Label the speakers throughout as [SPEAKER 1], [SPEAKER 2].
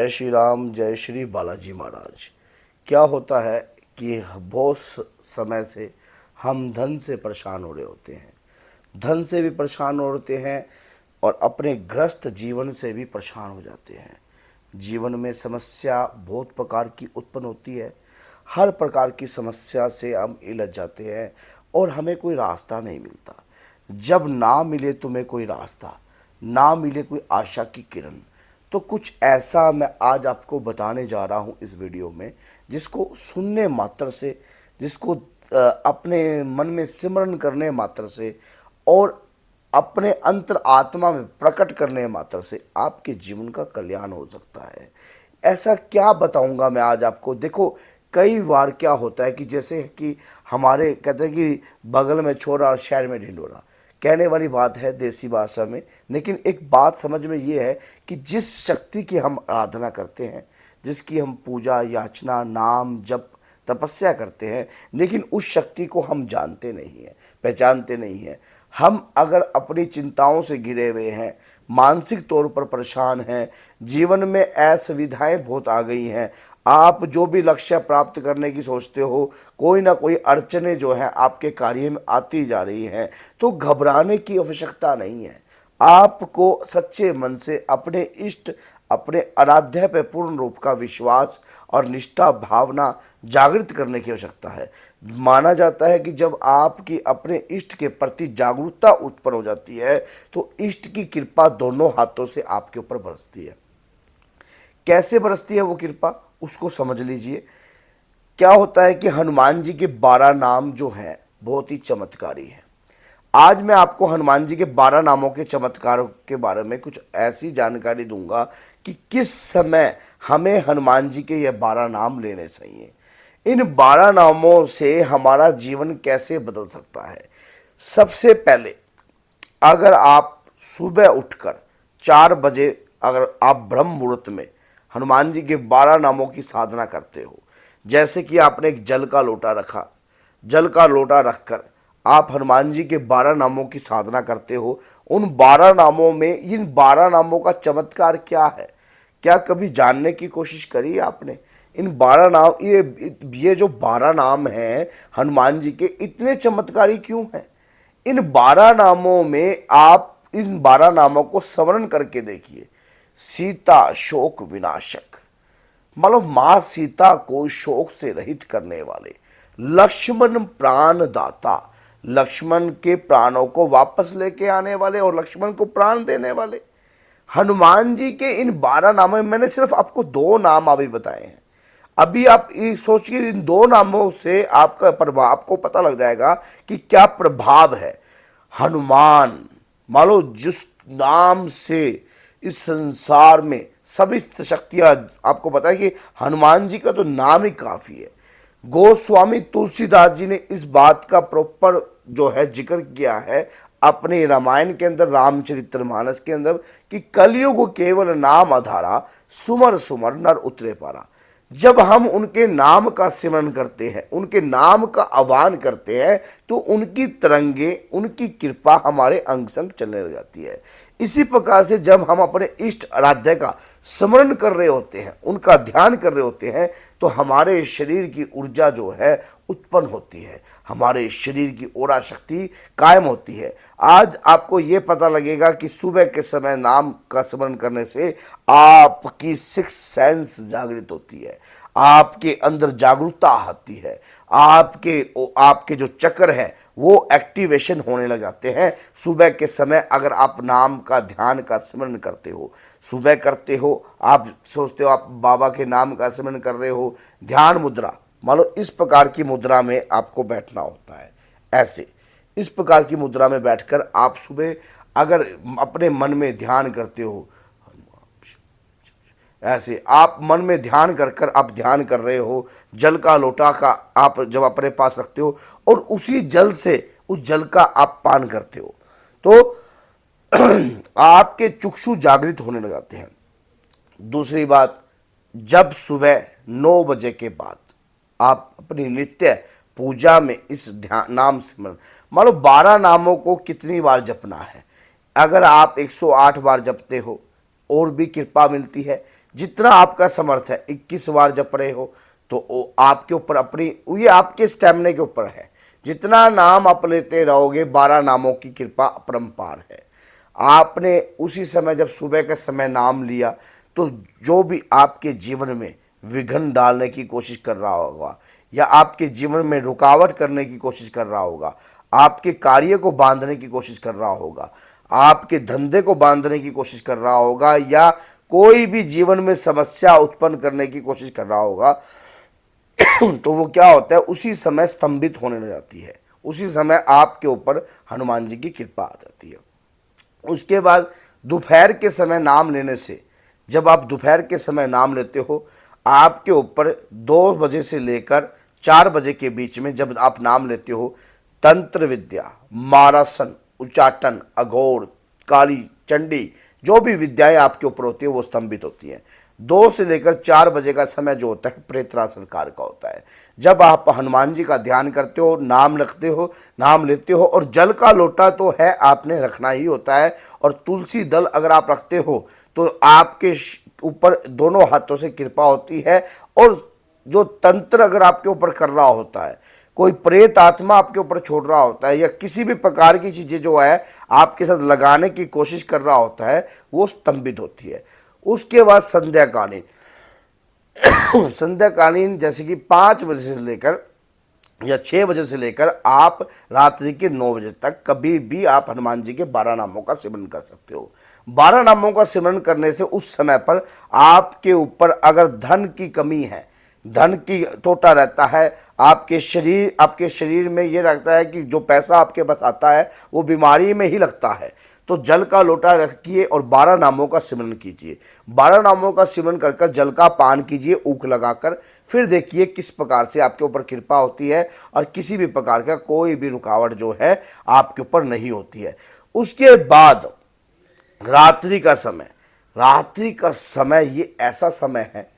[SPEAKER 1] जय श्री राम, जय श्री बालाजी महाराज। क्या होता है कि बहुत समय से हम धन से परेशान हो रहे होते हैं, धन से भी परेशान होते हैं और अपने ग्रस्त जीवन से भी परेशान हो जाते हैं। जीवन में समस्या बहुत प्रकार की उत्पन्न होती है, हर प्रकार की समस्या से हम उलझ जाते हैं और हमें कोई रास्ता नहीं मिलता। जब ना मिले तुम्हें कोई रास्ता, ना मिले कोई आशा की किरण, तो कुछ ऐसा मैं आज आपको बताने जा रहा हूं इस वीडियो में, जिसको सुनने मात्र से, जिसको अपने मन में सिमरन करने मात्र से और अपने अंतर आत्मा में प्रकट करने मात्र से आपके जीवन का कल्याण हो सकता है। ऐसा क्या बताऊंगा मैं आज आपको। देखो, कई बार क्या होता है कि जैसे कि हमारे कहते हैं कि बगल में छोरा और शहर में ढिंढोरा, कहने वाली बात है देसी भाषा में, लेकिन एक बात समझ में ये है कि जिस शक्ति की हम आराधना करते हैं, जिसकी हम पूजा याचना नाम जप तपस्या करते हैं, लेकिन उस शक्ति को हम जानते नहीं हैं, पहचानते नहीं हैं। हम अगर अपनी चिंताओं से घिरे हुए हैं, मानसिक तौर पर परेशान हैं, जीवन में असुविधाएं बहुत आ गई हैं, आप जो भी लक्ष्य प्राप्त करने की सोचते हो, कोई ना कोई अड़चने जो है आपके कार्य में आती जा रही हैं, तो घबराने की आवश्यकता नहीं है। आपको सच्चे मन से अपने इष्ट, अपने आराध्य पे पूर्ण रूप का विश्वास और निष्ठा भावना जागृत करने की आवश्यकता है। माना जाता है कि जब आपकी अपने इष्ट के प्रति जागरूकता उत्पन्न हो जाती है, तो इष्ट की कृपा दोनों हाथों से आपके ऊपर बरसती है। कैसे बरसती है वो कृपा, उसको समझ लीजिए। क्या होता है कि हनुमान जी के 12 नाम जो हैं बहुत ही चमत्कारी हैं। आज मैं आपको हनुमान जी के 12 नामों के चमत्कारों के बारे में कुछ ऐसी जानकारी दूंगा कि किस समय हमें हनुमान जी के ये 12 नाम लेने चाहिए। इन 12 नामों से हमारा जीवन कैसे बदल सकता है। सबसे पहले, अगर आप सुबह उठकर 4 बजे अगर आप ब्रह्म मुहूर्त में हनुमान जी के 12 नामों की साधना करते हो, जैसे कि आपने एक जल का लोटा रखा, जल का लोटा रखकर आप हनुमान जी के 12 नामों की साधना करते हो, उन 12 नामों में इन 12 नामों का चमत्कार क्या है, क्या कभी जानने की कोशिश करी आपने। इन 12 नाम, ये जो 12 नाम हैं हनुमान जी के, इतने चमत्कारी क्यों हैं। इन 12 नामों में आप इन 12 नामों को स्मरण करके देखिए। सीता शोक विनाशक, मतलब मां सीता को शोक से रहित करने वाले। लक्ष्मण प्राण दाता, लक्ष्मण के प्राणों को वापस लेके आने वाले और लक्ष्मण को प्राण देने वाले। हनुमान जी के इन 12 नामों में मैंने सिर्फ आपको 2 नाम अभी बताए हैं। अभी आप ये सोचिए, इन 2 नामों से आपका प्रभाव, आपको पता लग जाएगा कि क्या प्रभाव है। हनुमान, मान लो जिस नाम से इस संसार में सभी शक्तियां, आपको पता है कि हनुमान जी का तो नाम ही काफी है। गोस्वामी तुलसीदास जी ने इस बात का प्रॉपर जो है जिक्र किया है अपने रामायण के अंदर, रामचरितमानस के अंदर, कि कलयुग केवल नाम आधारा, सुमर सुमर नर उतरे पारा। जब हम उनके नाम का सिमरन करते हैं, उनके नाम का आह्वान करते हैं, तो उनकी तरंगे, उनकी कृपा हमारे अंग संग चलने लग जाती है। इसी प्रकार से जब हम अपने इष्ट आराध्य का स्मरण कर रहे होते हैं, उनका ध्यान कर रहे होते हैं, तो हमारे शरीर की ऊर्जा जो है उत्पन्न होती है, हमारे शरीर की ओरा शक्ति कायम होती है। आज आपको ये पता लगेगा कि सुबह के समय नाम का स्मरण करने से आपकी 6 सेंस जागृत होती है, आपके अंदर जागरूकता आती है, आपके जो चक्र है वो एक्टिवेशन होने लग जाते हैं। सुबह के समय अगर आप नाम का ध्यान का स्मरण करते हो, सुबह करते हो, आप सोचते हो आप बाबा के नाम का स्मरण कर रहे हो, ध्यान मुद्रा, मान लो इस प्रकार की मुद्रा में आपको बैठना होता है। ऐसे इस प्रकार की मुद्रा में बैठकर आप सुबह अगर अपने मन में ध्यान करते हो, ऐसे आप मन में ध्यान कर कर आप ध्यान कर रहे हो, जल का लोटा का आप जब अपने पास रखते हो और उसी जल से, उस जल का आप पान करते हो, तो आपके चक्षु जागृत होने लग जाते हैं। दूसरी बात, जब सुबह 9 बजे के बाद आप अपनी नित्य पूजा में इस ध्यान नाम स्मरण, मान लो 12 नामों को कितनी बार जपना है। अगर आप 108 बार जपते हो और भी कृपा मिलती है, जितना आपका समर्थ है, 21 बार जप रहे हो तो वो आपके ऊपर अपनी, ये आपके स्टेमिना के ऊपर है। जितना नाम आप लेते रहोगे, 12 नामों की कृपा अपरंपार है। आपने उसी समय जब सुबह के समय नाम लिया तो जो भी आपके जीवन में विघ्न डालने की कोशिश कर रहा होगा या आपके जीवन में रुकावट करने की कोशिश कर रहा होगा, आपके कार्य को बांधने की कोशिश कर रहा होगा, आपके धंधे को बांधने की कोशिश कर रहा होगा या कोई भी जीवन में समस्या उत्पन्न करने की कोशिश कर रहा होगा, तो वो क्या होता है, उसी समय स्तंभित होने लग जाती है। उसी समय आपके ऊपर हनुमान जी की कृपा आ जाती है। उसके बाद दोपहर के समय नाम लेने से, जब आप दोपहर के समय नाम लेते हो, आपके ऊपर 2 बजे से लेकर 4 बजे के बीच में जब आप नाम लेते हो, तंत्र विद्या, मारासन, उच्चाटन, अघोर, काली, चंडी, जो भी विद्याएं आपके ऊपर होती है वो स्तंभित होती हैं। 2 से लेकर 4 बजे का समय जो होता है प्रेतरासन का होता है। जब आप हनुमान जी का ध्यान करते हो, नाम रखते हो, नाम लेते हो, और जल का लोटा तो है आपने रखना ही होता है, और तुलसी दल अगर आप रखते हो तो आपके ऊपर दोनों हाथों से कृपा होती है। और जो तंत्र अगर आपके ऊपर कर रहा होता है, कोई प्रेत आत्मा आपके ऊपर छोड़ रहा होता है या किसी भी प्रकार की चीजें जो है आपके साथ लगाने की कोशिश कर रहा होता है, वो स्तंभित होती है। उसके बाद संध्याकालीन संध्याकालीन जैसे कि 5 बजे से लेकर या 6 बजे से लेकर आप रात्रि के 9 बजे तक कभी भी आप हनुमान जी के 12 नामों का सिमरन कर सकते हो। 12 नामों का सिमरन करने से उस समय पर आपके ऊपर अगर धन की कमी है, धन की टोटा रहता है, आपके शरीर में ये लगता है कि जो पैसा आपके पास आता है वो बीमारी में ही लगता है, तो जल का लोटा रखिए और 12 नामों का सिमरन कीजिए। 12 नामों का सिमरन कर जल का पान कीजिए ऊख लगाकर, फिर देखिए किस प्रकार से आपके ऊपर कृपा होती है और किसी भी प्रकार का कोई भी रुकावट जो है आपके ऊपर नहीं होती है। उसके बाद रात्रि का समय ये ऐसा समय है,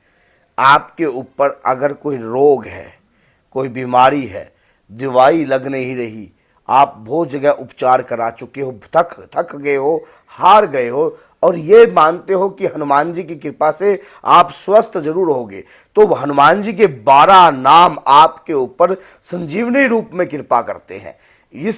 [SPEAKER 1] आपके ऊपर अगर कोई रोग है, कोई बीमारी है, दवाई लग नहीं रही, आप बहुत जगह उपचार करा चुके हो, थक गए हो, हार गए हो, और ये मानते हो कि हनुमान जी की कृपा से आप स्वस्थ जरूर होगे, तो हनुमान जी के 12 नाम आपके ऊपर संजीवनी रूप में कृपा करते हैं। ये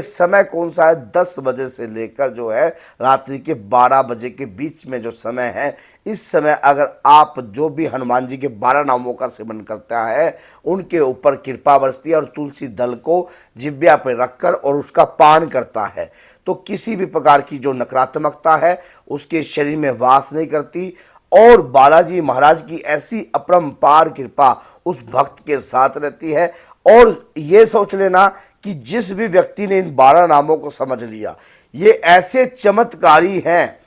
[SPEAKER 1] समय कौन सा है? 10 बजे से लेकर जो है रात्रि के 12 बजे के बीच में जो समय है, इस समय अगर आप जो भी हनुमान जी के 12 नामों का सेवन करता है, उनके ऊपर कृपा बरसती है और तुलसी दल को जिब्या पर रखकर और उसका पान करता है, तो किसी भी प्रकार की जो नकारात्मकता है उसके शरीर में वास नहीं करती। और बालाजी महाराज की ऐसी अपरंपार कृपा उस भक्त के साथ रहती है। और ये सोच लेना कि जिस भी व्यक्ति ने इन 12 नामों को समझ लिया, ये ऐसे चमत्कारी हैं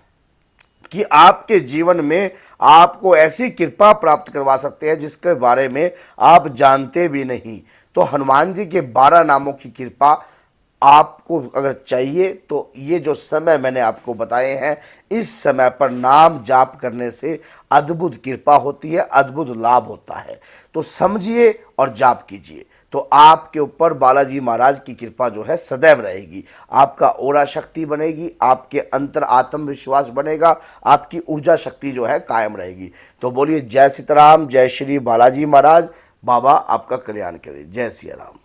[SPEAKER 1] कि आपके जीवन में आपको ऐसी कृपा प्राप्त करवा सकते हैं जिसके बारे में आप जानते भी नहीं। तो हनुमान जी के 12 नामों की कृपा आपको अगर चाहिए तो ये जो समय मैंने आपको बताए हैं, इस समय पर नाम जाप करने से अद्भुत कृपा होती है, अद्भुत लाभ होता है। तो समझिए और जाप कीजिए, तो आपके ऊपर बालाजी महाराज की कृपा जो है सदैव रहेगी। आपका ओरा शक्ति बनेगी, आपके अंतर आत्मविश्वास बनेगा, आपकी ऊर्जा शक्ति जो है कायम रहेगी। तो बोलिए जय सीताराम, जय श्री बालाजी महाराज। बाबा आपका कल्याण करे। जय सिया राम।